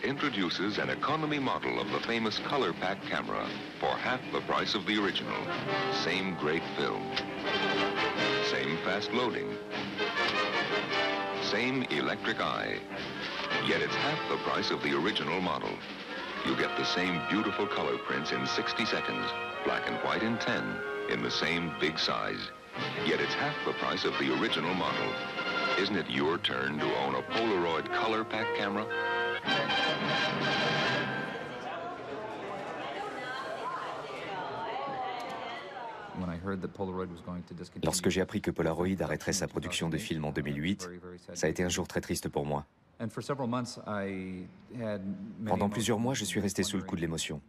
introduces an economy model of the famous Color Pack camera for half the price of the original. Same great film. Same fast loading. Same electric eye. Yet it's half the price of the original model. You get the same beautiful color prints in 60 seconds, black and white in 10, in the same big size. Yet it's half the price of the original model. Isn't it your turn to own a Polaroid Color Pack camera? Lorsque j'ai appris que Polaroid arrêterait sa production de films en 2008, ça a été un jour très triste pour moi. Pendant plusieurs mois, je suis resté sous le coup de l'émotion.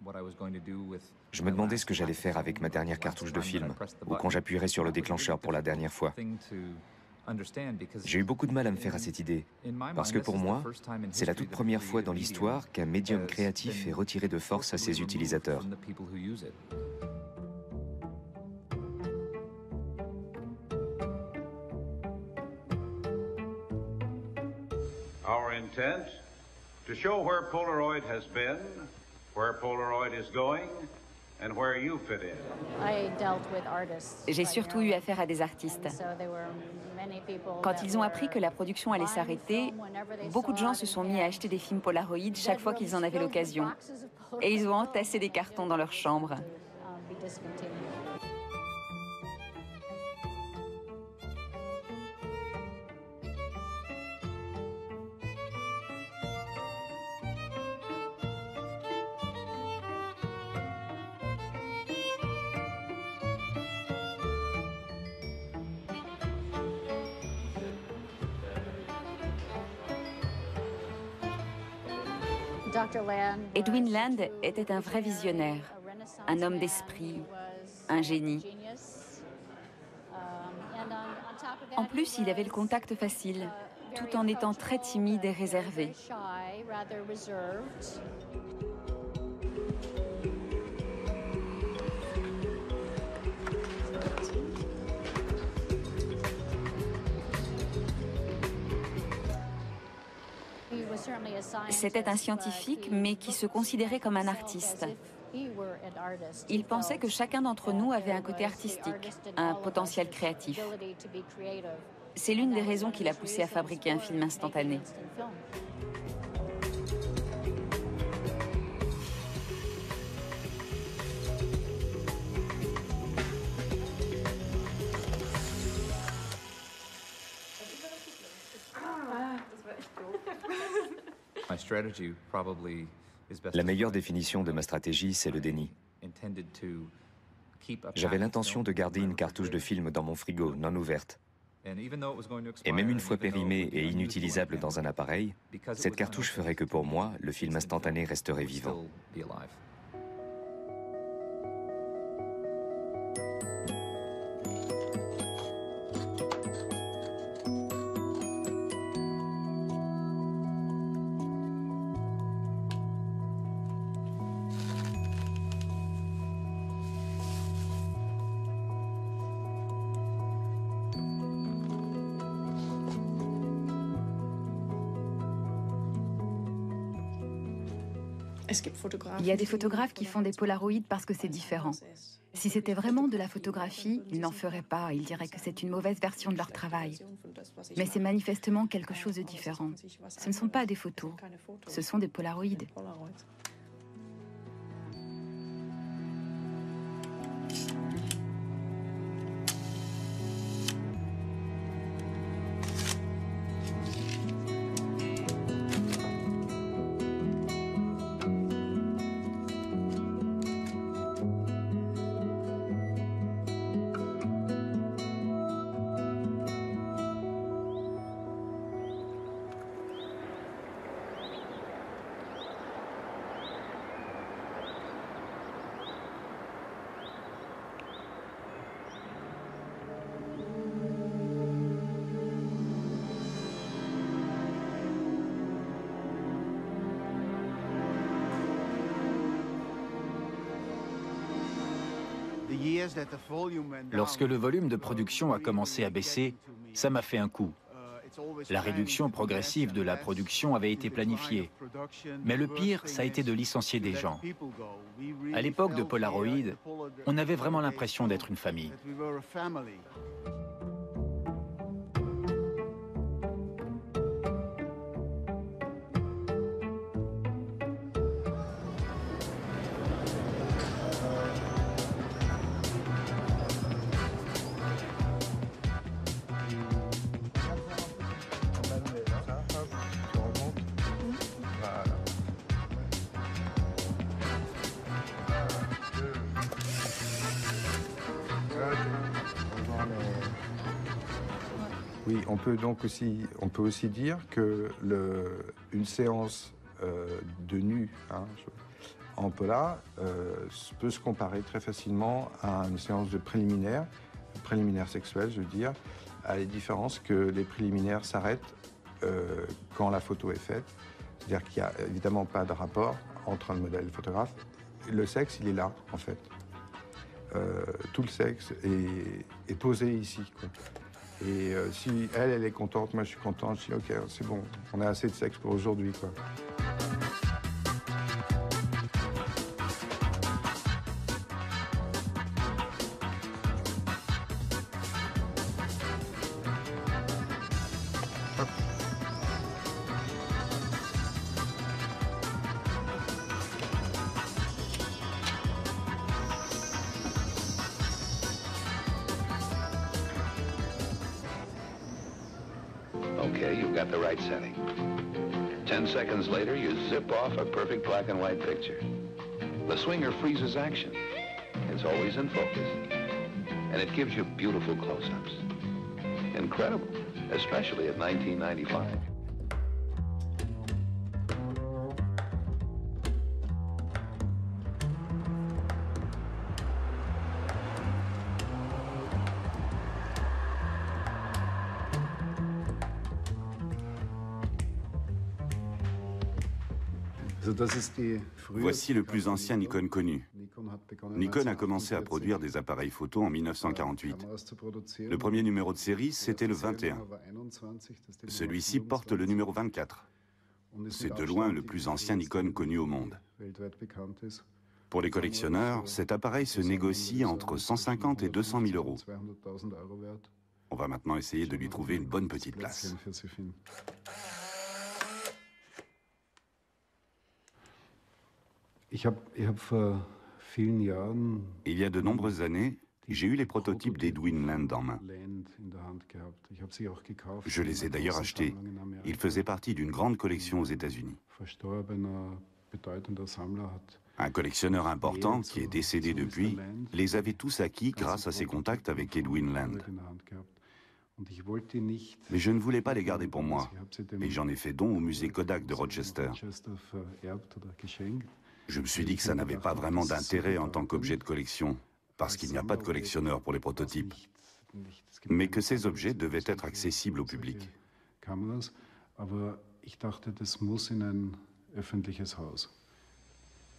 Je me demandais ce que j'allais faire avec ma dernière cartouche de film, ou quand j'appuierais sur le déclencheur pour la dernière fois. J'ai eu beaucoup de mal à me faire à cette idée, parce que pour moi, c'est la toute première fois dans l'histoire qu'un médium créatif est retiré de force à ses utilisateurs. Our intent, to show where Polaroid has been, where Polaroid is going, and where you fit in. J'ai surtout eu affaire à des artistes. Quand ils ont appris que la production allait s'arrêter, beaucoup de gens se sont mis à acheter des films Polaroid chaque fois qu'ils en avaient l'occasion. Et ils ont entassé des cartons dans leur chambre. Edwin Land était un vrai visionnaire, un homme d'esprit, un génie. En plus, il avait le contact facile, tout en étant très timide et réservé. C'était un scientifique, mais qui se considérait comme un artiste. Il pensait que chacun d'entre nous avait un côté artistique, un potentiel créatif. C'est l'une des raisons qui l'a poussé à fabriquer un film instantané. La meilleure définition de ma stratégie, c'est le déni. J'avais l'intention de garder une cartouche de film dans mon frigo, non ouverte. Et même une fois périmée et inutilisable dans un appareil, cette cartouche ferait que pour moi, le film instantané resterait vivant. Il y a des photographes qui font des Polaroids parce que c'est différent. Si c'était vraiment de la photographie, ils n'en feraient pas. Ils diraient que c'est une mauvaise version de leur travail. Mais c'est manifestement quelque chose de différent. Ce ne sont pas des photos, ce sont des Polaroids. Lorsque le volume de production a commencé à baisser, ça m'a fait un coup. La réduction progressive de la production avait été planifiée. Mais le pire, ça a été de licencier des gens. À l'époque de Polaroid, on avait vraiment l'impression d'être une famille. Oui, on peut aussi dire que une séance de nu en Polar peut se comparer très facilement à une séance de préliminaire sexuel, je veux dire, à la différence que les préliminaires s'arrêtent quand la photo est faite. C'est-à-dire qu'il n'y a évidemment pas de rapport entre un modèle et le photographe. Le sexe, il est là, en fait. Tout le sexe est posé ici, quoi. Et si elle est contente, moi je suis content, je dis ok, c'est bon, on a assez de sexe pour aujourd'hui, quoi. Okay, you've got the right setting. 10 seconds later, you zip off a perfect black and white picture. The swinger freezes action. It's always in focus. And it gives you beautiful close-ups. Incredible, especially at 1995. Voici le plus ancien Nikon connu. Nikon a commencé à produire des appareils photo en 1948. Le premier numéro de série, c'était le 21. Celui-ci porte le numéro 24. C'est de loin le plus ancien Nikon connu au monde. Pour les collectionneurs, cet appareil se négocie entre 150 et 200 000 euros. On va maintenant essayer de lui trouver une bonne petite place. Il y a de nombreuses années, j'ai eu les prototypes d'Edwin Land en main. Je les ai d'ailleurs achetés. Ils faisaient partie d'une grande collection aux États-Unis. Un collectionneur important, qui est décédé depuis, les avait tous acquis grâce à ses contacts avec Edwin Land. Mais je ne voulais pas les garder pour moi, et j'en ai fait don au musée Kodak de Rochester. Je me suis dit que ça n'avait pas vraiment d'intérêt en tant qu'objet de collection, parce qu'il n'y a pas de collectionneur pour les prototypes, mais que ces objets devaient être accessibles au public.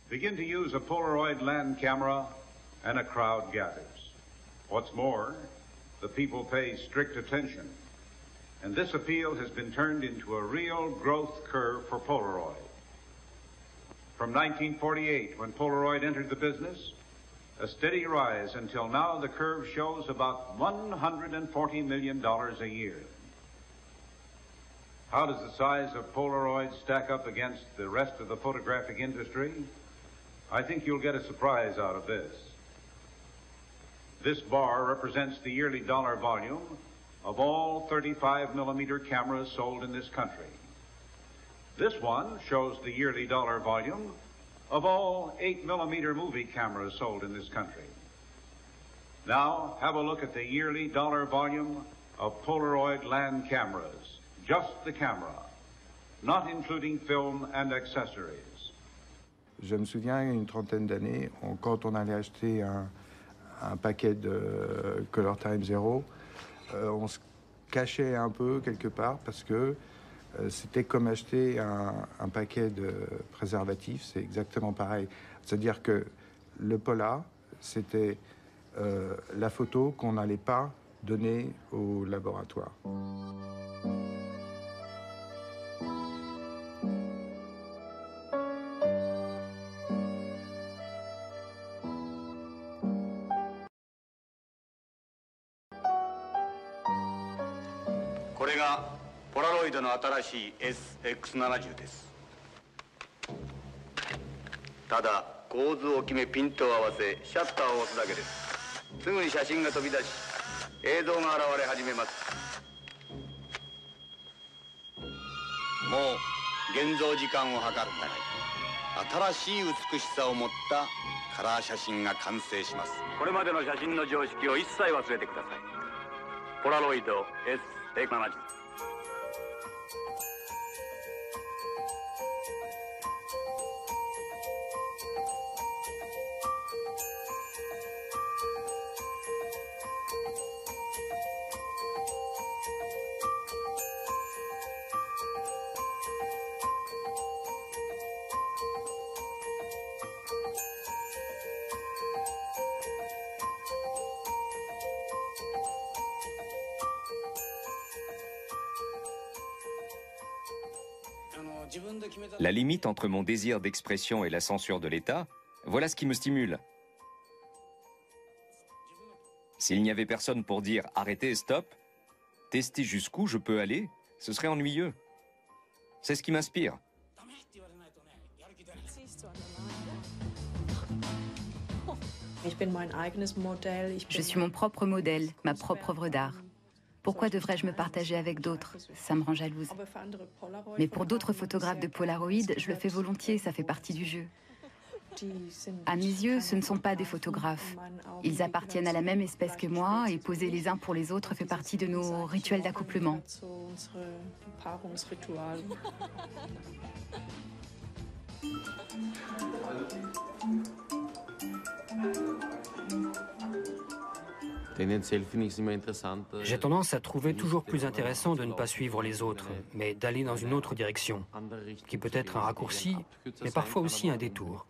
Begin to use a Polaroid land camera and a crowd gathers. What's more, the people pay strict attention, and this appeal has been turned into a real growth curve for Polaroid. From 1948, when Polaroid entered the business, a steady rise until now the curve shows about $140 million a year. How does the size of Polaroid stack up against the rest of the photographic industry? I think you'll get a surprise out of this. This bar represents the yearly dollar volume of all 35mm cameras sold in this country. This one shows the yearly dollar volume of all 8mm movie cameras sold in this country. Now, have a look at the yearly dollar volume of Polaroid land cameras, just the camera, not including film and accessories. Je me souviens, il y a une trentaine d'années, quand on allait acheter un paquet de Color Time Zero, on se cachait un peu quelque part parce que c'était comme acheter un paquet de préservatifs, c'est exactement pareil. C'est-à-dire que le Polar, c'était la photo qu'on n'allait pas donner au laboratoire. れがポラロイドの新しい SX70 です。ただ構図を決めピントを合わせシャッターを押すだけです。すぐに写真が飛び出し映像が現れ始めます。もう現像時間を計るんだが、新しい美しさを持ったカラー写真が完成します。これまでの写真の常識を一切忘れてください。ポラロイド SX70。La limite entre mon désir d'expression et la censure de l'État, voilà ce qui me stimule. S'il n'y avait personne pour dire « arrêtez, stop », tester jusqu'où je peux aller, ce serait ennuyeux. C'est ce qui m'inspire. Je suis mon propre modèle, ma propre œuvre d'art. Pourquoi devrais-je me partager avec d'autres? Ça me rend jalouse. Mais pour d'autres photographes de Polaroid, je le fais volontiers, ça fait partie du jeu. À mes yeux, ce ne sont pas des photographes. Ils appartiennent à la même espèce que moi et poser les uns pour les autres fait partie de nos rituels d'accouplement. J'ai tendance à trouver toujours plus intéressant de ne pas suivre les autres, mais d'aller dans une autre direction, qui peut être un raccourci, mais parfois aussi un détour.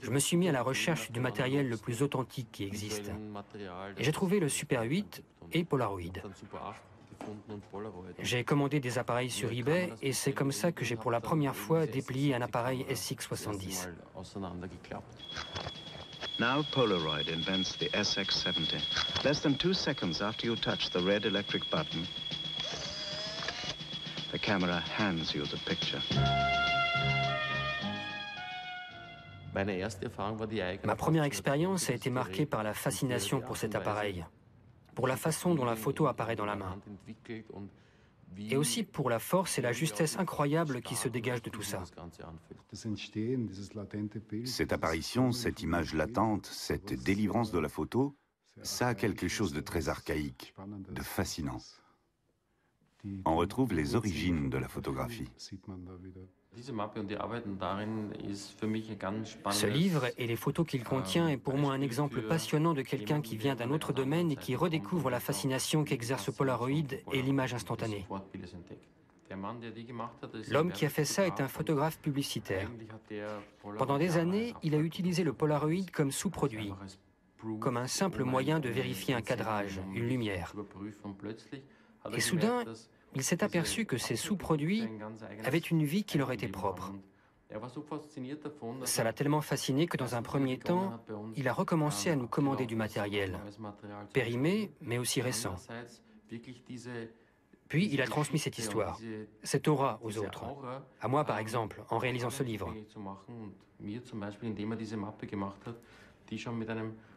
Je me suis mis à la recherche du matériel le plus authentique qui existe. Et j'ai trouvé le Super 8 et Polaroid. J'ai commandé des appareils sur eBay et c'est comme ça que j'ai pour la première fois déplié un appareil SX70. Now Polaroid invents the SX70. Less than 2 seconds after you touch the red electric button, the camera hands you the picture. Ma première expérience a été marquée par la fascination pour cet appareil, pour la façon dont la photo apparaît dans la main, et aussi pour la force et la justesse incroyable qui se dégagent de tout ça. Cette apparition, cette image latente, cette délivrance de la photo, ça a quelque chose de très archaïque, de fascinant. On retrouve les origines de la photographie. Ce livre et les photos qu'il contient est pour moi un exemple passionnant de quelqu'un qui vient d'un autre domaine et qui redécouvre la fascination qu'exerce Polaroid et l'image instantanée. L'homme qui a fait ça est un photographe publicitaire. Pendant des années, il a utilisé le Polaroid comme sous-produit, comme un simple moyen de vérifier un cadrage, une lumière. Et soudain, il s'est aperçu que ces sous-produits avaient une vie qui leur était propre. Ça l'a tellement fasciné que dans un premier temps, il a recommencé à nous commander du matériel, périmé mais aussi récent. Puis il a transmis cette histoire, cette aura aux autres. À moi par exemple, en réalisant ce livre.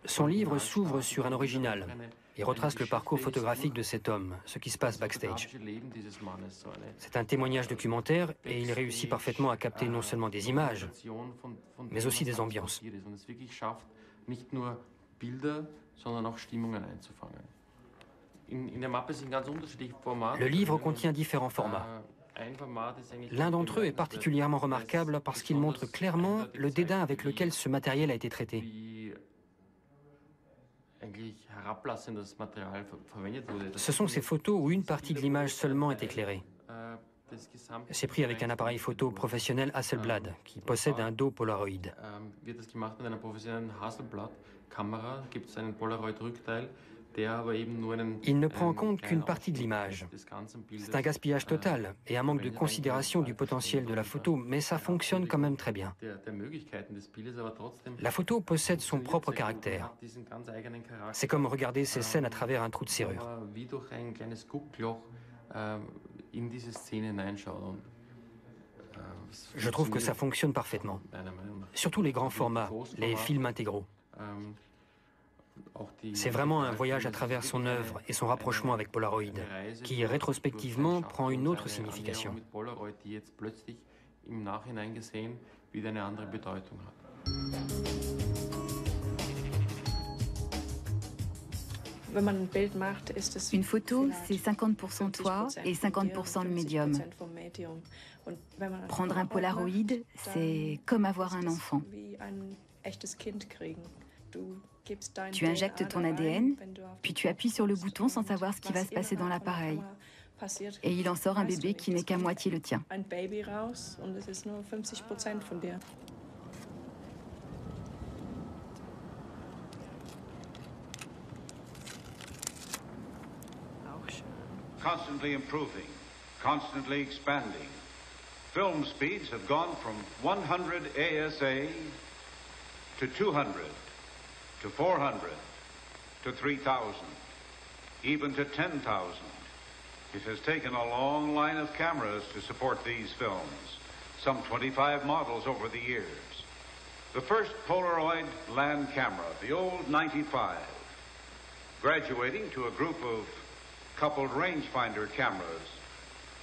Son livre s'ouvre sur un original et retrace le parcours photographique de cet homme, ce qui se passe backstage. C'est un témoignage documentaire et il réussit parfaitement à capter non seulement des images, mais aussi des ambiances. Le livre contient différents formats. L'un d'entre eux est particulièrement remarquable parce qu'il montre clairement le dédain avec lequel ce matériel a été traité. Ce sont ces photos où une partie de l'image seulement est éclairée. C'est pris avec un appareil photo professionnel Hasselblad qui possède un dos Polaroid. Il ne prend en compte qu'une partie de l'image. C'est un gaspillage total et un manque de considération du potentiel de la photo, mais ça fonctionne quand même très bien. La photo possède son propre caractère. C'est comme regarder ces scènes à travers un trou de serrure. Je trouve que ça fonctionne parfaitement. Surtout les grands formats, les films intégraux. C'est vraiment un voyage à travers son œuvre et son rapprochement avec Polaroid, qui rétrospectivement prend une autre signification. Une photo, c'est 50% toi et 50% le médium. Prendre un Polaroid, c'est comme avoir un enfant. Tu injectes ton ADN, puis tu appuies sur le bouton sans savoir ce qui va se passer dans l'appareil. Et il en sort un bébé qui n'est qu'à moitié le tien. Constantly improving, constantly expanding. Film speeds have gone from 100 ASA to 200, to 400, to 3,000, even to 10,000. It has taken a long line of cameras to support these films, some 25 models over the years. The first Polaroid land camera, the old 95, graduating to a group of coupled rangefinder cameras.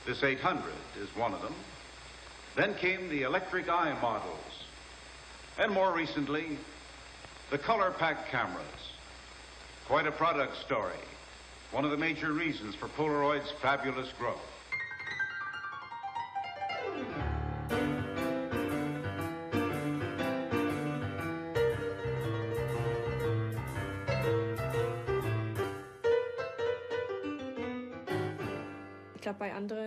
This 800 is one of them. Then came the electric eye models. And more recently, the color pack cameras. Quite a product story. One of the major reasons for Polaroid's fabulous growth.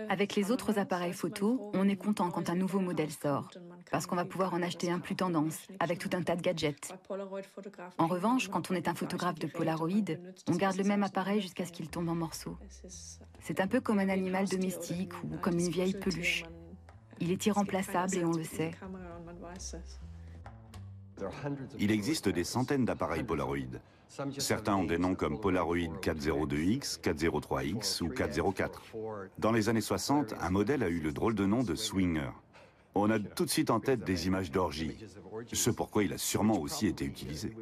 Avec les autres appareils photo, on est content quand un nouveau modèle sort, parce qu'on va pouvoir en acheter un plus tendance, avec tout un tas de gadgets. En revanche, quand on est un photographe de Polaroid, on garde le même appareil jusqu'à ce qu'il tombe en morceaux. C'est un peu comme un animal domestique ou comme une vieille peluche. Il est irremplaçable et on le sait. Il existe des centaines d'appareils Polaroid. Certains ont des noms comme Polaroid 402X, 403X ou 404. Dans les années 60, un modèle a eu le drôle de nom de Swinger. On a tout de suite en tête des images d'orgie, ce pourquoi il a sûrement aussi été utilisé.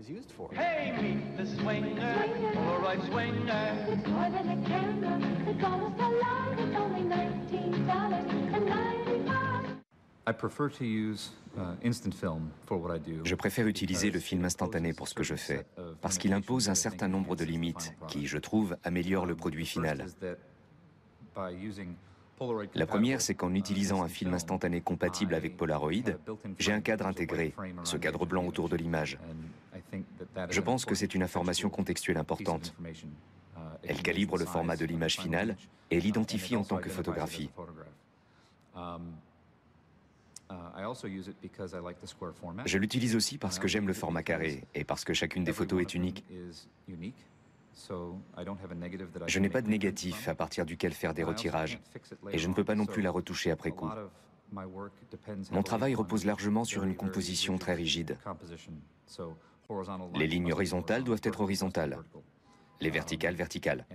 Hey, meet the swinger, Polaroid swinger. It's more than a camera, it goes so long, it's only $19.95. Je préfère utiliser le film instantané pour ce que je fais, parce qu'il impose un certain nombre de limites qui, je trouve, améliorent le produit final. La première, c'est qu'en utilisant un film instantané compatible avec Polaroid, j'ai un cadre intégré, ce cadre blanc autour de l'image. Je pense que c'est une information contextuelle importante. Elle calibre le format de l'image finale et l'identifie en tant que photographie. Je l'utilise aussi parce que j'aime le format carré et parce que chacune des photos est unique. Je n'ai pas de négatif à partir duquel faire des retirages et je ne peux pas non plus la retoucher après coup. Mon travail repose largement sur une composition très rigide. Les lignes horizontales doivent être horizontales. Les verticales, verticales.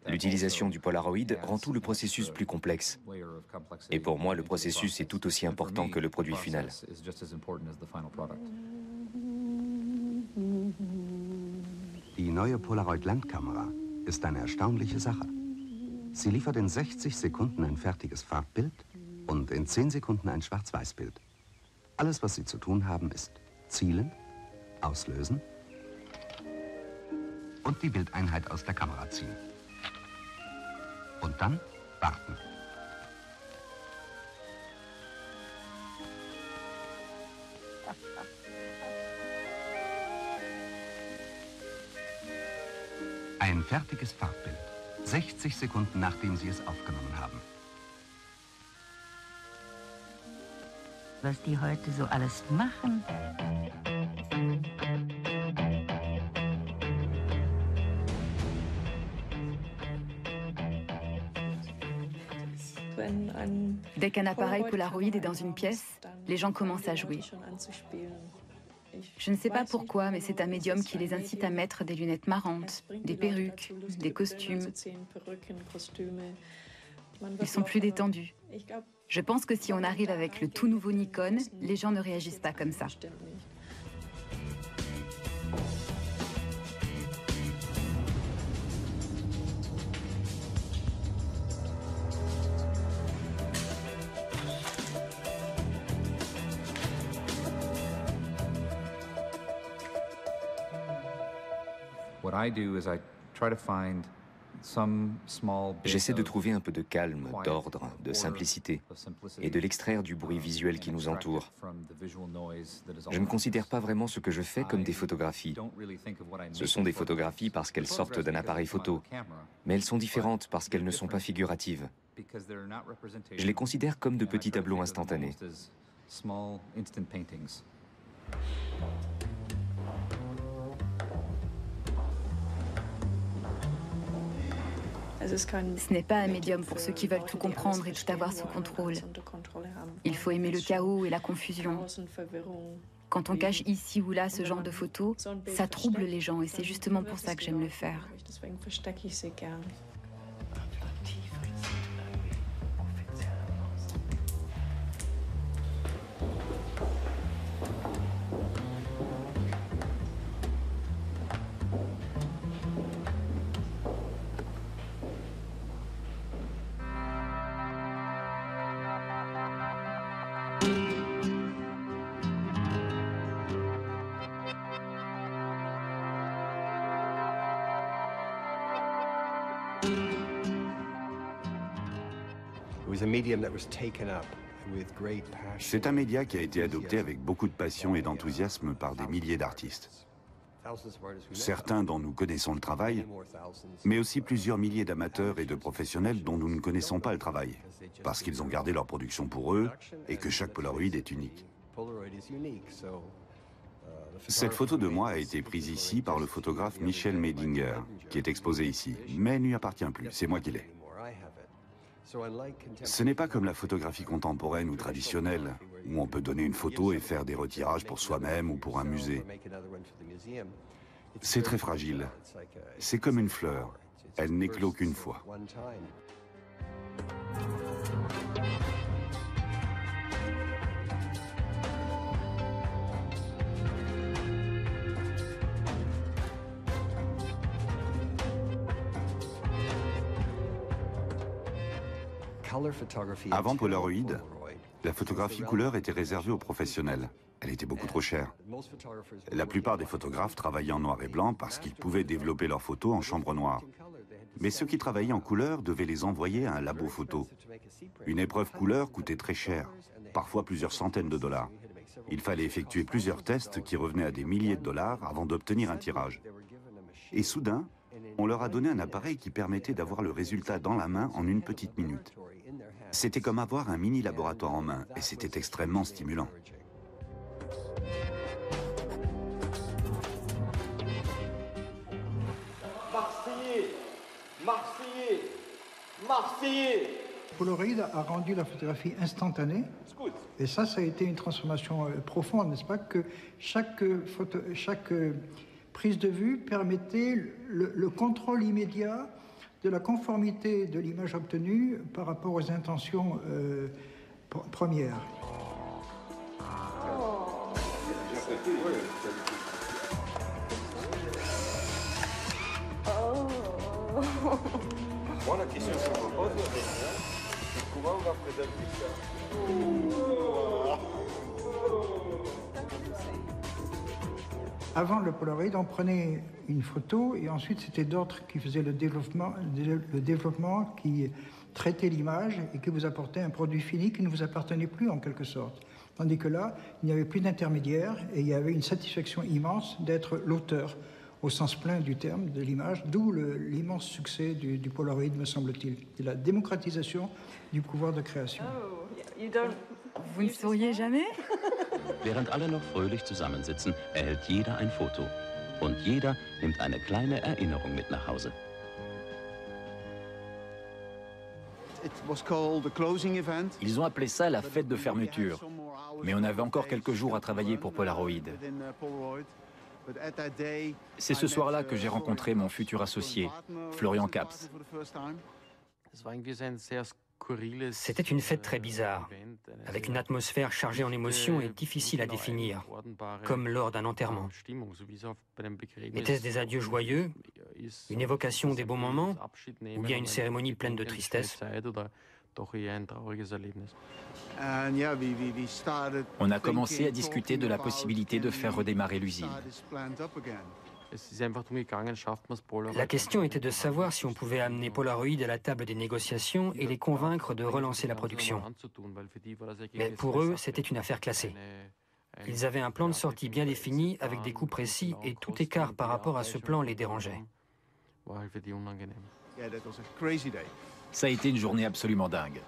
L'utilisation du Polaroid rend tout le processus plus complexe. Et pour moi, le processus est tout aussi important que le produit final. Die neue Polaroid Landkamera ist eine erstaunliche Sache. Sie liefert in 60 Sekunden ein fertiges Farbbild und in 10 Sekunden ein Schwarz-Weiß-Bild. Alles, was Sie zu tun haben, ist zielen, auslösen und die Bildeinheit aus der Kamera ziehen. Und dann warten. Ein fertiges Farbbild, 60 Sekunden nachdem Sie es aufgenommen haben. Was die heute so alles machen. Dès qu'un appareil Polaroid est dans une pièce, les gens commencent à jouer. Je ne sais pas pourquoi, mais c'est un médium qui les incite à mettre des lunettes marrantes, des perruques, des costumes. Ils sont plus détendus. Je pense que si on arrive avec le tout nouveau Nikon, les gens ne réagissent pas comme ça. J'essaie de trouver un peu de calme, d'ordre, de simplicité, et de l'extraire du bruit visuel qui nous entoure. Je ne considère pas vraiment ce que je fais comme des photographies. Ce sont des photographies parce qu'elles sortent d'un appareil photo, mais elles sont différentes parce qu'elles ne sont pas figuratives. Je les considère comme de petits tableaux instantanés. Ce n'est pas un médium pour ceux qui veulent tout comprendre et tout avoir sous contrôle. Il faut aimer le chaos et la confusion. Quand on cache ici ou là ce genre de photos, ça trouble les gens et c'est justement pour ça que j'aime le faire. C'est un média qui a été adopté avec beaucoup de passion et d'enthousiasme par des milliers d'artistes. Certains dont nous connaissons le travail, mais aussi plusieurs milliers d'amateurs et de professionnels dont nous ne connaissons pas le travail, parce qu'ils ont gardé leur production pour eux et que chaque Polaroid est unique. Cette photo de moi a été prise ici par le photographe Michel Medinger, qui est exposé ici, mais ne lui appartient plus, c'est moi qui l'ai. Ce n'est pas comme la photographie contemporaine ou traditionnelle, où on peut donner une photo et faire des retirages pour soi-même ou pour un musée. C'est très fragile. C'est comme une fleur. Elle n'éclot qu'une fois. Avant Polaroid, la photographie couleur était réservée aux professionnels. Elle était beaucoup trop chère. La plupart des photographes travaillaient en noir et blanc parce qu'ils pouvaient développer leurs photos en chambre noire. Mais ceux qui travaillaient en couleur devaient les envoyer à un labo photo. Une épreuve couleur coûtait très cher, parfois plusieurs centaines de dollars. Il fallait effectuer plusieurs tests qui revenaient à des milliers de dollars avant d'obtenir un tirage. Et soudain, on leur a donné un appareil qui permettait d'avoir le résultat dans la main en une petite minute. C'était comme avoir un mini laboratoire en main, et c'était extrêmement stimulant. Marseillais, Marseillais, Marseillais. Polaroid a rendu la photographie instantanée, et ça a été une transformation profonde, n'est-ce pas, que chaque prise de vue permettait le contrôle immédiat de la conformité de l'image obtenue par rapport aux intentions premières. Moi, la question que je me pose, c'est comment on va présenter ça. Avant le Polaroid, on prenait une photo et ensuite c'était d'autres qui faisaient le développement qui traitait l'image et qui vous apportait un produit fini qui ne vous appartenait plus en quelque sorte. Tandis que là, il n'y avait plus d'intermédiaire et il y avait une satisfaction immense d'être l'auteur au sens plein du terme de l'image, d'où l'immense succès du Polaroid, me semble-t-il. C'est la démocratisation du pouvoir de création. Vous ne souriez jamais? Während alle noch fröhlich zusammensitzen, erhält jeder ein Foto. Und jeder nimmt eine kleine Erinnerung mit nach Hause. Ils ont appelé ça la fête de fermeture, mais on avait encore quelques jours à travailler pour Polaroid. C'est ce soir-là que j'ai rencontré mon futur associé, Florian Kaps. C'était une fête très bizarre, avec une atmosphère chargée en émotions et difficile à définir, comme lors d'un enterrement. Était-ce des adieux joyeux, une évocation des bons moments, ou bien une cérémonie pleine de tristesse? On a commencé à discuter de la possibilité de faire redémarrer l'usine. La question était de savoir si on pouvait amener Polaroid à la table des négociations et les convaincre de relancer la production. Mais pour eux, c'était une affaire classée. Ils avaient un plan de sortie bien défini avec des coûts précis et tout écart par rapport à ce plan les dérangeait. Ça a été une journée absolument dingue.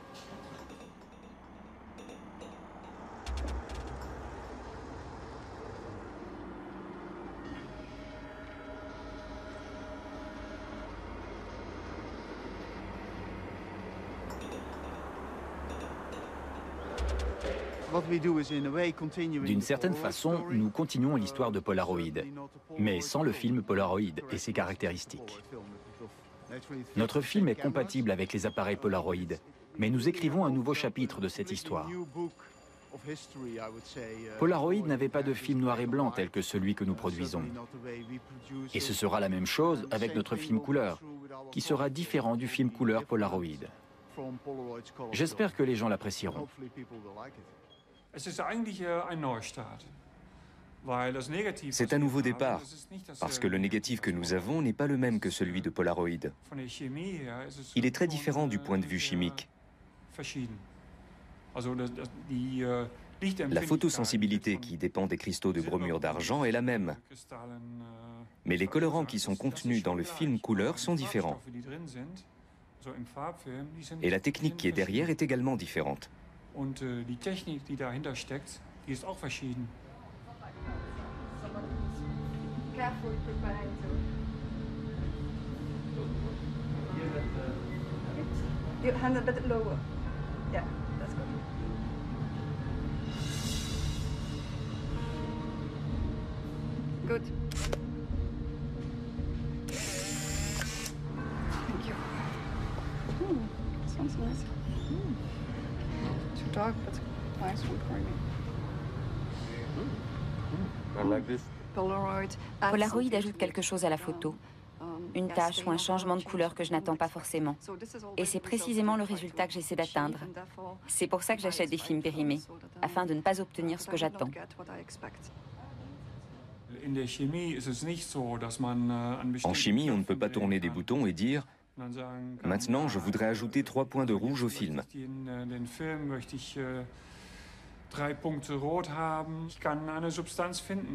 D'une certaine façon, nous continuons l'histoire de Polaroid, mais sans le film Polaroid et ses caractéristiques. Notre film est compatible avec les appareils Polaroid, mais nous écrivons un nouveau chapitre de cette histoire. Polaroid n'avait pas de film noir et blanc tel que celui que nous produisons. Et ce sera la même chose avec notre film couleur, qui sera différent du film couleur Polaroid. J'espère que les gens l'apprécieront. C'est un nouveau départ, parce que le négatif que nous avons n'est pas le même que celui de Polaroid. Il est très différent du point de vue chimique. La photosensibilité qui dépend des cristaux de bromure d'argent est la même. Mais les colorants qui sont contenus dans le film couleur sont différents. Et la technique qui est derrière est également différente. Your hand a bit lower. Yeah, that's good. Good. Thank you. Sounds nice. Too dark, but nice one for me. I like this. Polaroid ajoute quelque chose à la photo. Une tache ou un changement de couleur que je n'attends pas forcément. Et c'est précisément le résultat que j'essaie d'atteindre. C'est pour ça que j'achète des films périmés, afin de ne pas obtenir ce que j'attends. En chimie, on ne peut pas tourner des boutons et dire « Maintenant, je voudrais ajouter 3 points de rouge au film ».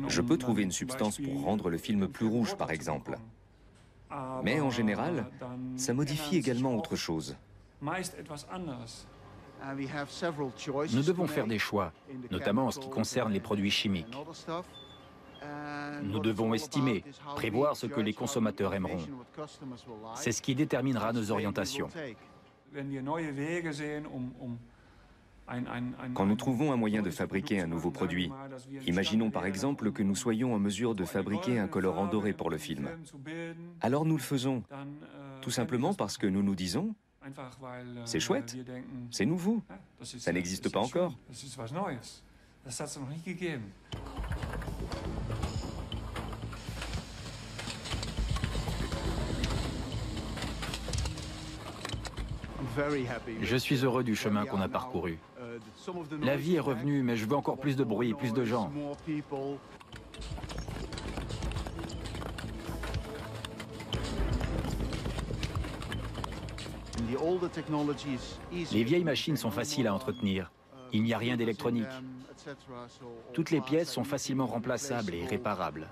Je peux trouver une substance pour rendre le film plus rouge, par exemple. Mais en général, ça modifie également autre chose. Nous devons faire des choix, notamment en ce qui concerne les produits chimiques. Nous devons estimer, prévoir ce que les consommateurs aimeront. C'est ce qui déterminera nos orientations. Quand nous trouvons un moyen de fabriquer un nouveau produit, imaginons par exemple que nous soyons en mesure de fabriquer un colorant doré pour le film. Alors nous le faisons, tout simplement parce que nous nous disons « C'est chouette, c'est nouveau, ça n'existe pas encore ». Je suis heureux du chemin qu'on a parcouru. La vie est revenue, mais je veux encore plus de bruit, plus de gens. Les vieilles machines sont faciles à entretenir. Il n'y a rien d'électronique. Toutes les pièces sont facilement remplaçables et réparables.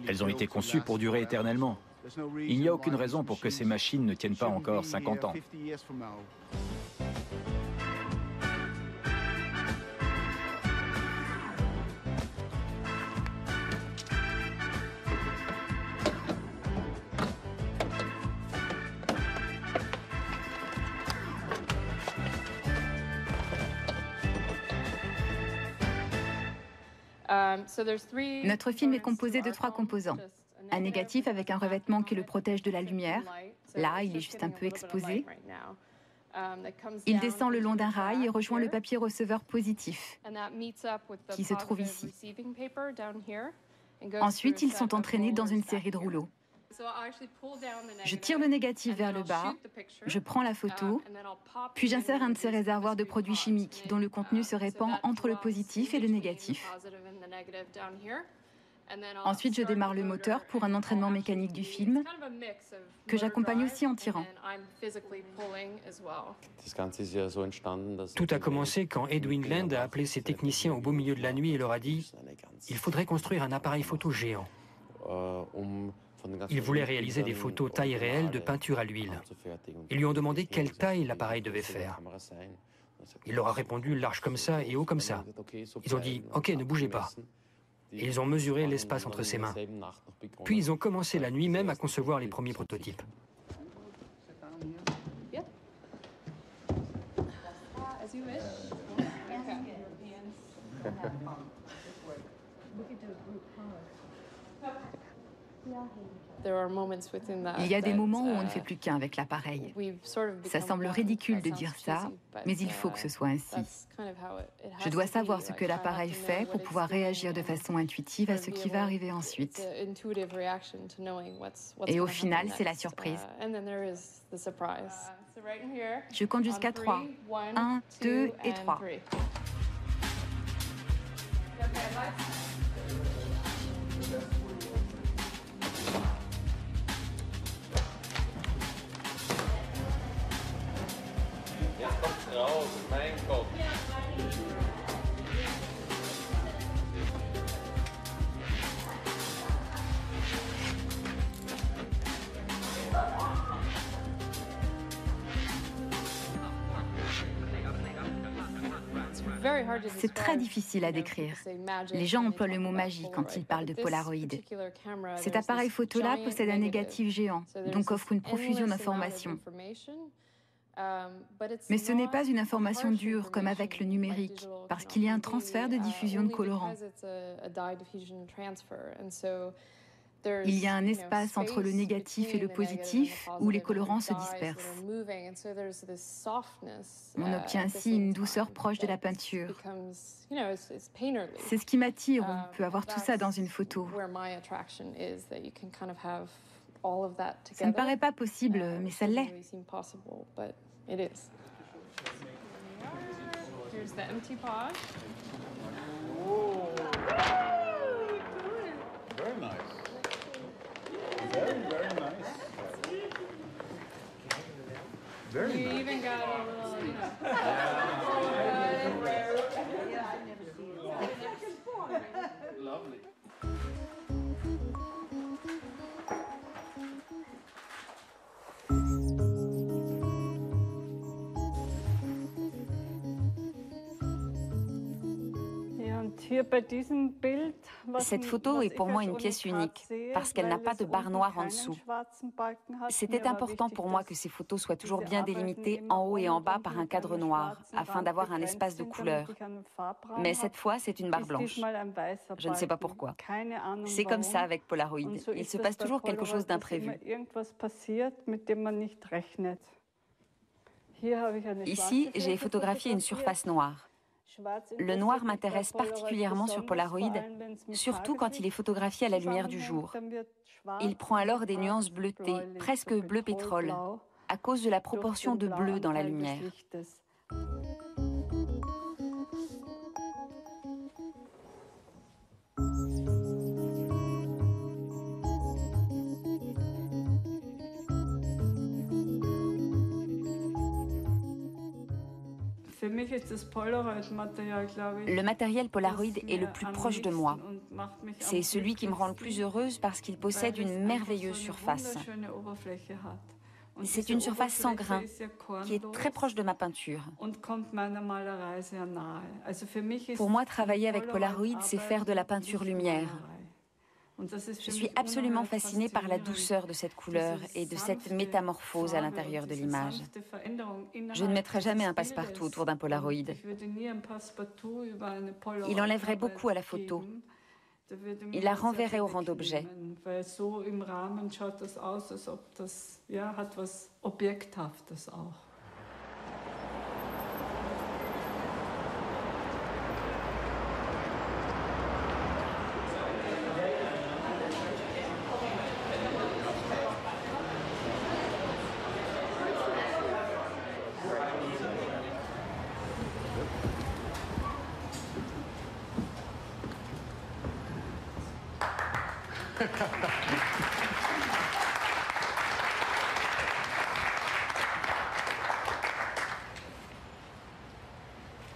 Elles ont été conçues pour durer éternellement. Il n'y a aucune raison pour que ces machines ne tiennent pas encore 50 ans. Notre film est composé de 3 composants. Un négatif avec un revêtement qui le protège de la lumière. Là, il est juste un peu exposé. Il descend le long d'un rail et rejoint le papier receveur positif, qui se trouve ici. Ensuite, ils sont entraînés dans une série de rouleaux. Je tire le négatif vers le bas, je prends la photo, puis j'insère un de ces réservoirs de produits chimiques dont le contenu se répand entre le positif et le négatif. Ensuite, je démarre le moteur pour un entraînement mécanique du film, que j'accompagne aussi en tirant. Tout a commencé quand Edwin Land a appelé ses techniciens au beau milieu de la nuit et leur a dit « Il faudrait construire un appareil photo géant ». Ils voulaient réaliser des photos taille réelle de peinture à l'huile. Ils lui ont demandé quelle taille l'appareil devait faire. Il leur a répondu large comme ça et haut comme ça. Ils ont dit « Ok, ne bougez pas ». Et ils ont mesuré l'espace entre ses mains. Puis ils ont commencé la nuit même à concevoir les premiers prototypes. Il y a des moments où on ne fait plus qu'un avec l'appareil. Ça semble ridicule de dire ça, mais il faut que ce soit ainsi. Je dois savoir ce que l'appareil fait pour pouvoir réagir de façon intuitive à ce qui va arriver ensuite. Et au final, c'est la surprise. Je compte jusqu'à 3. 1, 2 et 3. raus, mein Gott. C'est très difficile à décrire. Les gens emploient le mot magie quand ils parlent de Polaroid. Cet appareil photo-là possède un négatif géant, donc offre une profusion d'informations. Mais ce n'est pas une information dure comme avec le numérique, parce qu'il y a un transfert de diffusion de colorants. Il y a un espace entre le négatif et le positif où les colorants se dispersent. On obtient ainsi une douceur proche de la peinture. C'est ce qui m'attire, on peut avoir tout ça dans une photo. Ça ne paraît pas possible, mais ça l'est. Here's the empty pod. Very nice. Very, very nice. Very You nice. even got a little, you know. Lovely. Cette photo est pour moi une pièce unique, parce qu'elle n'a pas de barre noire en dessous. C'était important pour moi que ces photos soient toujours bien délimitées en haut et en bas par un cadre noir, afin d'avoir un espace de couleur. Mais cette fois, c'est une barre blanche. Je ne sais pas pourquoi. C'est comme ça avec Polaroid. Il se passe toujours quelque chose d'imprévu. Ici, j'ai photographié une surface noire. Le noir m'intéresse particulièrement sur Polaroid, surtout quand il est photographié à la lumière du jour. Il prend alors des nuances bleutées, presque bleu pétrole, à cause de la proportion de bleu dans la lumière. Le matériel Polaroid est le plus proche de moi. C'est celui qui me rend le plus heureuse parce qu'il possède une merveilleuse surface. C'est une surface sans grain, qui est très proche de ma peinture. Pour moi, travailler avec Polaroid, c'est faire de la peinture lumière. Je suis absolument fascinée par la douceur de cette couleur et de cette métamorphose à l'intérieur de l'image. Je ne mettrai jamais un passe-partout autour d'un Polaroid. Il enlèverait beaucoup à la photo. Il la renverrait au rang d'objet.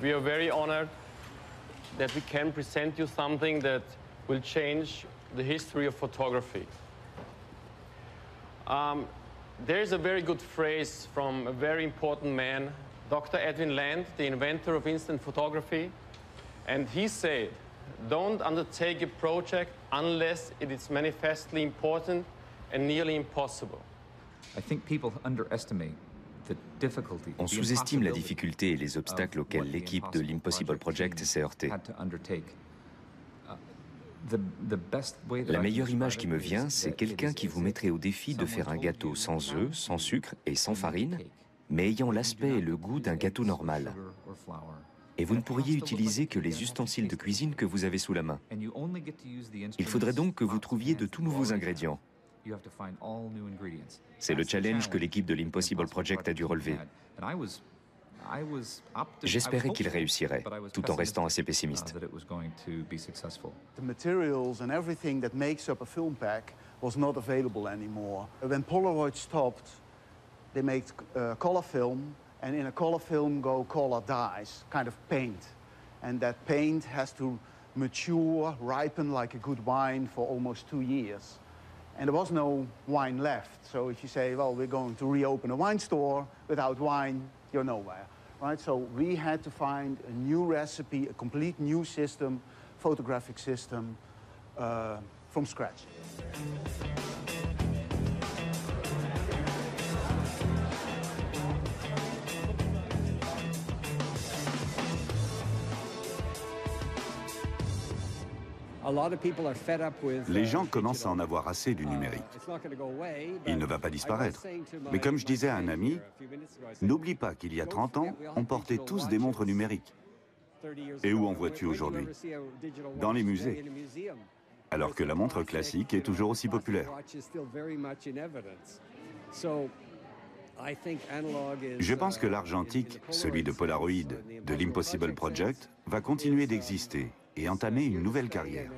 We are very honored that we can present you something that will change the history of photography. There is a very good phrase from a very important man, Dr. Edwin Land, the inventor of instant photography, and he said, "Don't undertake a project unless it is manifestly important and nearly impossible." I think people underestimate. On sous-estime la difficulté et les obstacles auxquels l'équipe de l'Impossible Project s'est heurtée. La meilleure image qui me vient, c'est quelqu'un qui vous mettrait au défi de faire un gâteau sans œufs, sans sucre et sans farine, mais ayant l'aspect et le goût d'un gâteau normal. Et vous ne pourriez utiliser que les ustensiles de cuisine que vous avez sous la main. Il faudrait donc que vous trouviez de tout nouveaux ingrédients. C'est le challenge que l'équipe de l'Impossible Project a dû relever. J'espérais qu'il réussirait, tout en restant assez pessimiste. The materials and everything that makes up a film pack was not available anymore. When Polaroid stopped, they made color film, and in a color film go color dyes, kind of paint. And that paint has to mature, ripen like a good wine for almost 2 years. And there was no wine left. So if you say, well, we're going to reopen a wine store, without wine, you're nowhere, right? So we had to find a new recipe, a complete new system, photographic system, from scratch. Les gens commencent à en avoir assez du numérique. Il ne va pas disparaître. Mais comme je disais à un ami, n'oublie pas qu'il y a 30 ans, on portait tous des montres numériques. Et où en vois-tu aujourd'hui? Dans les musées. Alors que la montre classique est toujours aussi populaire. Je pense que l'argentique, celui de Polaroid, de l'Impossible Project, va continuer d'exister et entamer une nouvelle carrière.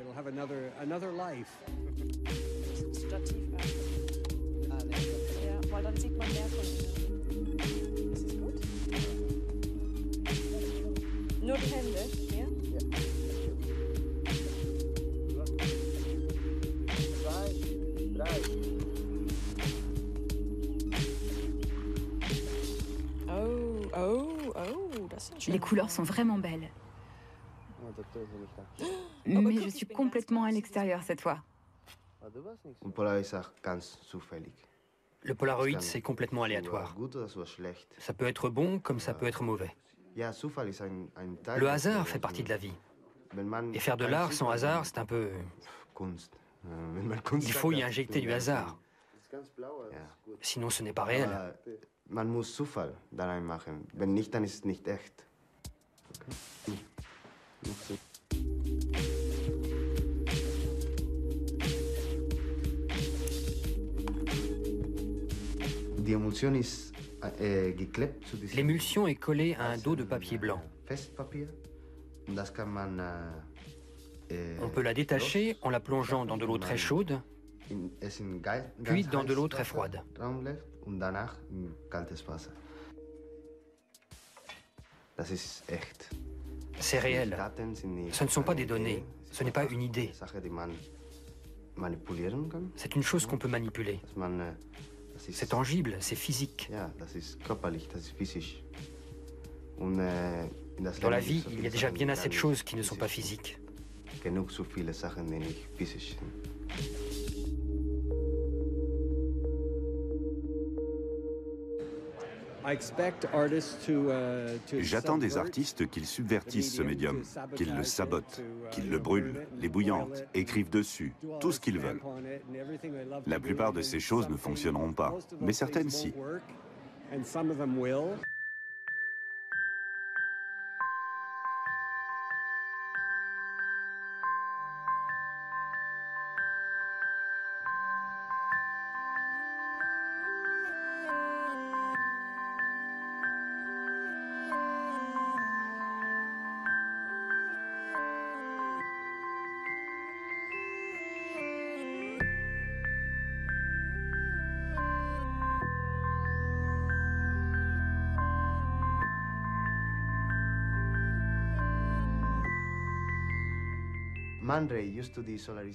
Les couleurs sont vraiment belles. Mais je suis complètement à l'extérieur cette fois. Le Polaroid, c'est complètement aléatoire. Ça peut être bon comme ça peut être mauvais. Le hasard fait partie de la vie. Et faire de l'art sans hasard, c'est un peu... Il faut y injecter du hasard. Sinon, ce n'est pas réel. Man muss Zufall da reinmachen. Wenn nicht, dann ist es nicht echt. Okay. L'émulsion est collée à un dos de papier blanc. On peut la détacher en la plongeant dans de l'eau très chaude, puis dans de l'eau très froide. C'est réel. Ce ne sont pas des données. Ce n'est pas une idée. C'est une chose qu'on peut manipuler. C'est tangible, c'est physique. Dans la vie, il y a déjà bien assez de choses qui ne sont pas physiques. J'attends des artistes qu'ils subvertissent ce médium, qu'ils le sabotent, qu'ils le brûlent, l'ébouillantent, écrivent dessus, tout ce qu'ils veulent. La plupart de ces choses ne fonctionneront pas, mais certaines si.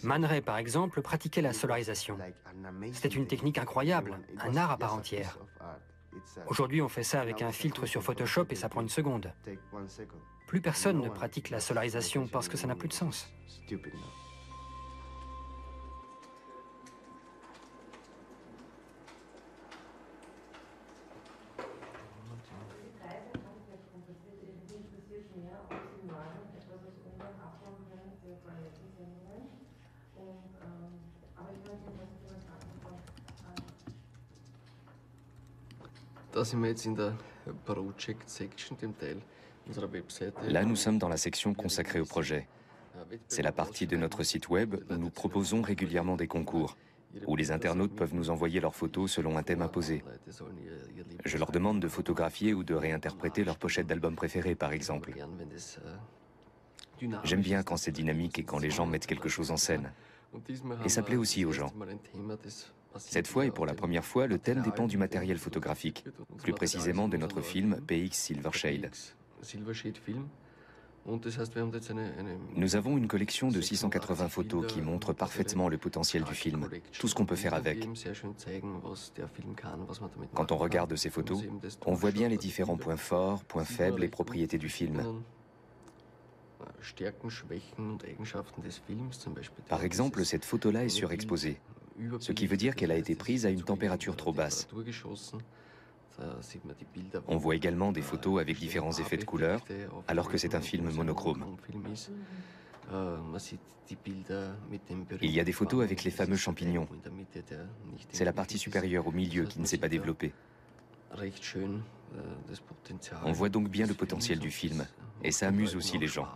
Man Ray, par exemple, pratiquait la solarisation. C'était une technique incroyable, un art à part entière. Aujourd'hui, on fait ça avec un filtre sur Photoshop et ça prend 1 seconde. Plus personne ne pratique la solarisation parce que ça n'a plus de sens. Là, nous sommes dans la section consacrée au projet. C'est la partie de notre site web où nous proposons régulièrement des concours, où les internautes peuvent nous envoyer leurs photos selon un thème imposé. Je leur demande de photographier ou de réinterpréter leur pochette d'album préféré, par exemple. J'aime bien quand c'est dynamique et quand les gens mettent quelque chose en scène. Et ça plaît aussi aux gens. Cette fois, et pour la première fois, le thème dépend du matériel photographique, plus précisément de notre film PX Silvershade. Nous avons une collection de 680 photos qui montrent parfaitement le potentiel du film, tout ce qu'on peut faire avec. Quand on regarde ces photos, on voit bien les différents points forts, points faibles et propriétés du film. Par exemple, cette photo-là est surexposée, ce qui veut dire qu'elle a été prise à une température trop basse. On voit également des photos avec différents effets de couleurs, alors que c'est un film monochrome. Il y a des photos avec les fameux champignons. C'est la partie supérieure au milieu qui ne s'est pas développée. On voit donc bien le potentiel du film, et ça amuse aussi les gens.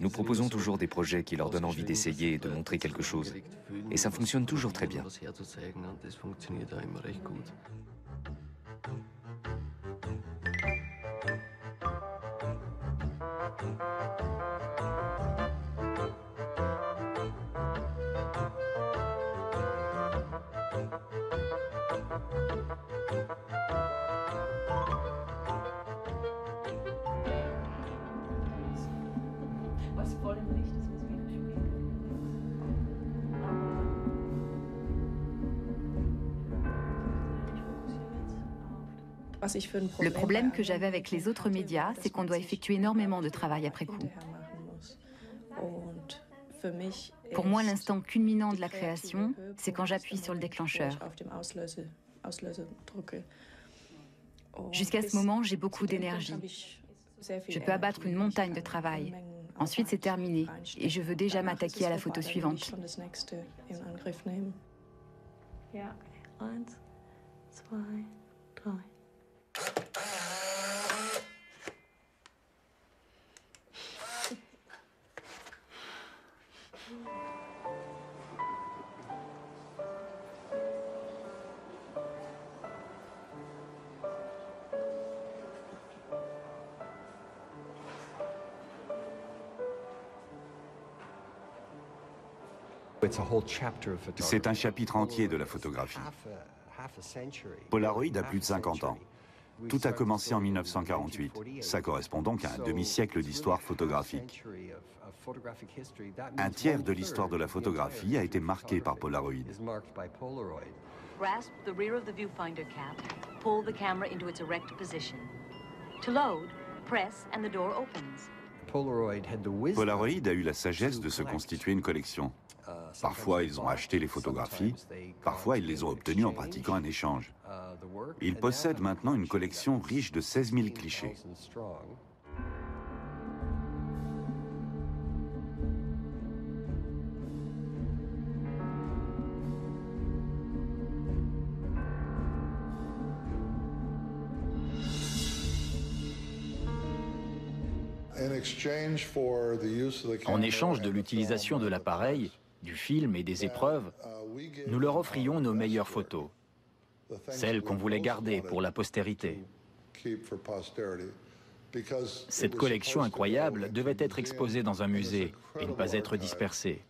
Nous proposons toujours des projets qui leur donnent envie d'essayer et de montrer quelque chose. Et ça fonctionne toujours très bien. Le problème que j'avais avec les autres médias, c'est qu'on doit effectuer énormément de travail après coup. Pour moi, l'instant culminant de la création, c'est quand j'appuie sur le déclencheur. Jusqu'à ce moment, j'ai beaucoup d'énergie. Je peux abattre une montagne de travail. Ensuite, c'est terminé et je veux déjà m'attaquer à la photo suivante. C'est un chapitre entier de la photographie. Polaroid a plus de 50 ans. Tout a commencé en 1948. Ça correspond donc à un demi-siècle d'histoire photographique. Un tiers de l'histoire de la photographie a été marqué par Polaroid. Grasp the rear of the viewfinder cap. Pull the camera into its erect position. To load, press and the door opens. Polaroid a eu la sagesse de se constituer une collection. Parfois, ils ont acheté les photographies, parfois, ils les ont obtenues en pratiquant un échange. Ils possèdent maintenant une collection riche de 16 000 clichés. En échange de l'utilisation de l'appareil, du film et des épreuves, nous leur offrions nos meilleures photos, celles qu'on voulait garder pour la postérité. Cette collection incroyable devait être exposée dans un musée et ne pas être dispersée.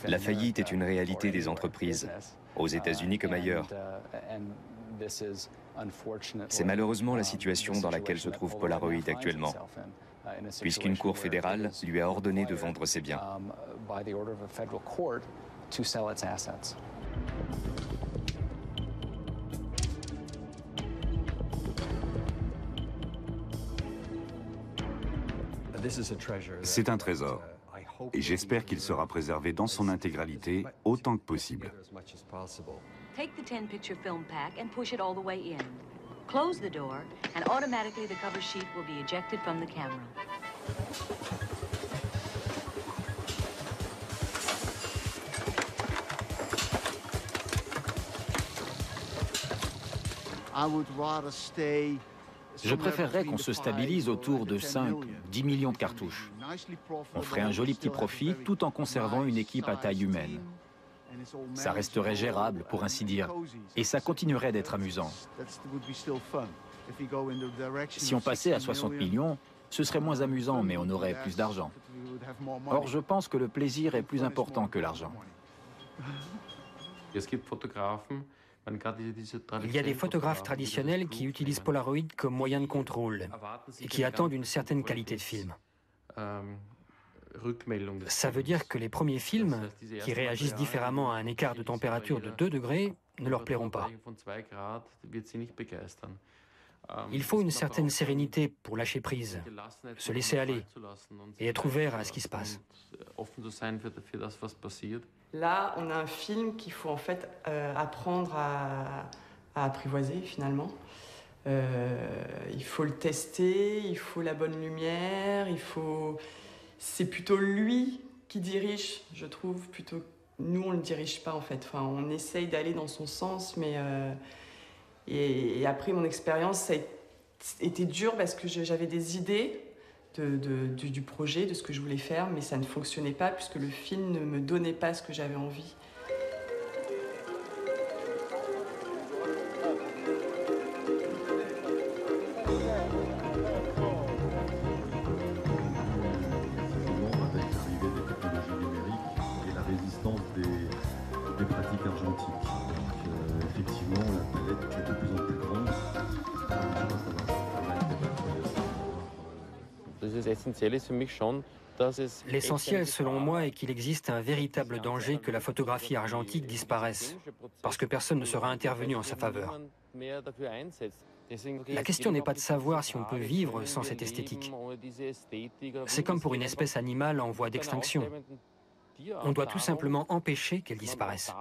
La faillite est une réalité des entreprises, aux États-Unis comme ailleurs. C'est malheureusement la situation dans laquelle se trouve Polaroid actuellement, puisqu'une cour fédérale lui a ordonné de vendre ses biens. C'est un trésor, et j'espère qu'il sera préservé dans son intégralité autant que possible. Take the 10-picture film pack and push it all the way in. Close the door, and automatically the cover sheet will be ejected from the camera. Je préférerais qu'on se stabilise autour de 5-10 millions de cartouches. On ferait un joli petit profit tout en conservant une équipe à taille humaine. Ça resterait gérable, pour ainsi dire, et ça continuerait d'être amusant. Si on passait à 60 millions, ce serait moins amusant, mais on aurait plus d'argent. Or, je pense que le plaisir est plus important que l'argent. Il y a des photographes traditionnels qui utilisent Polaroid comme moyen de contrôle et qui attendent une certaine qualité de film. Ça veut dire que les premiers films, qui réagissent différemment à un écart de température de 2 degrés, ne leur plairont pas. Il faut une certaine sérénité pour lâcher prise, se laisser aller et être ouvert à ce qui se passe. Là, on a un film qu'il faut en fait apprendre à apprivoiser finalement. Il faut le tester, il faut la bonne lumière, c'est plutôt lui qui dirige, je trouve, plutôt nous on ne le dirige pas en fait. Enfin, on essaye d'aller dans son sens, mais et après mon expérience, ça a été dur parce que j'avais des idées du projet, de ce que je voulais faire, mais ça ne fonctionnait pas puisque le film ne me donnait pas ce que j'avais envie. des pratiques argentiques. Effectivement, la palette est de plus en plus grande. L'essentiel, selon moi, est qu'il existe un véritable danger que la photographie argentique disparaisse, parce que personne ne sera intervenu en sa faveur. La question n'est pas de savoir si on peut vivre sans cette esthétique. C'est comme pour une espèce animale en voie d'extinction. On doit tout simplement empêcher qu'elle disparaisse.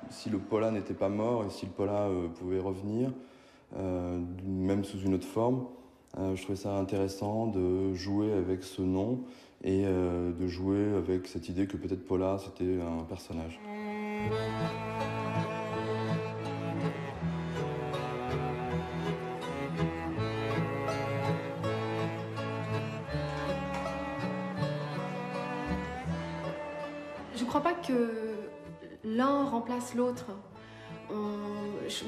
Si le Pola n'était pas mort et si le Pola pouvait revenir, même sous une autre forme, je trouvais ça intéressant de jouer avec ce nom et de jouer avec cette idée que peut-être Pola c'était un personnage. Je ne crois pas que l'un remplace l'autre.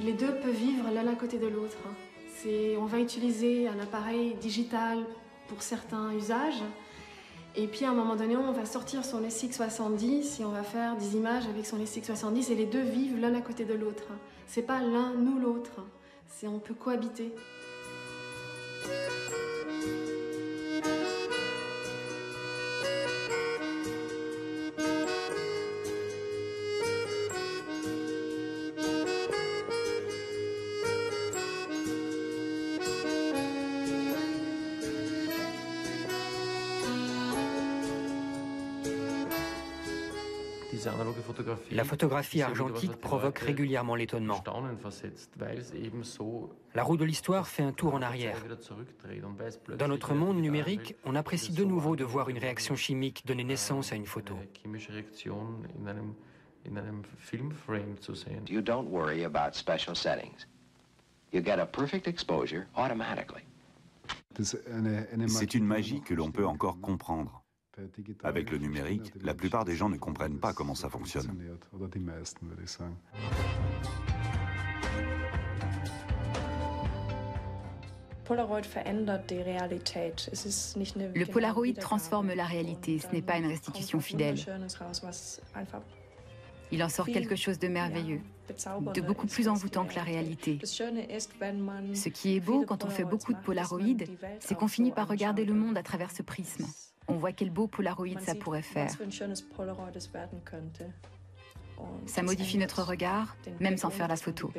Les deux peuvent vivre l'un à côté de l'autre. On va utiliser un appareil digital pour certains usages, et puis à un moment donné, on va sortir son SX70 et on va faire des images avec son SX70, et les deux vivent l'un à côté de l'autre. C'est pas l'un ou l'autre, on peut cohabiter. La photographie argentique provoque régulièrement l'étonnement. La roue de l'histoire fait un tour en arrière. Dans notre monde numérique, on apprécie de nouveau de voir une réaction chimique donner naissance à une photo. You don't worry about special settings. You get a perfect exposure automatically. C'est une magie que l'on peut encore comprendre. Avec le numérique, la plupart des gens ne comprennent pas comment ça fonctionne. Le Polaroid transforme la réalité, ce n'est pas une restitution fidèle. Il en sort quelque chose de merveilleux, de beaucoup plus envoûtant que la réalité. Ce qui est beau quand on fait beaucoup de Polaroid, c'est qu'on finit par regarder le monde à travers ce prisme. On voit quel beau Polaroid ça pourrait faire. Ça modifie notre regard, même sans faire la photo.